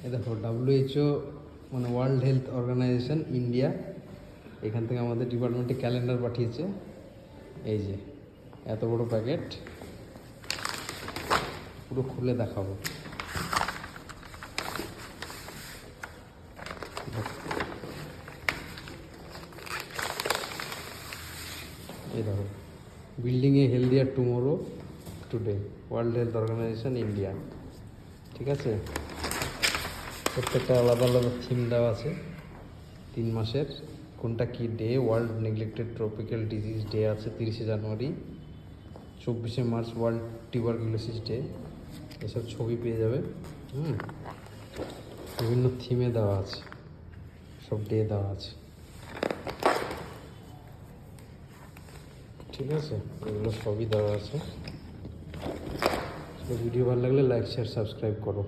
এ দেখো WHO মানে world Health Organization India, এখান থেকে আমাদের ডিপার্টমেন্টে ক্যালেন্ডার পাঠিয়েছে। এই যে এত বড় প্যাকেট, পুরো খুলে দেখাবো। এই দেখো, building a healthier tomorrow today, World Health Organization India. ঠিক আছে, প্রত্যেকটা আলাদা আলাদা থিম দেওয়া আছে 3 মাসের। কোনটা কি day, world neglected tropical disease day আছে 30শে জানুয়ারি, 24শে মার্চ ওয়ার্ল্ড টিউবারকুলোসিস ডে। এসব ছবি পেয়ে যাবে। বিভিন্ন থিমে দেওয়া আছে, সব ডে দেওয়া আছে। ঠিক আছে, এগুলো সবই দেওয়া আছে। ভিডিও ভালো লাগলে লাইক শেয়ার সাবস্ক্রাইব করো।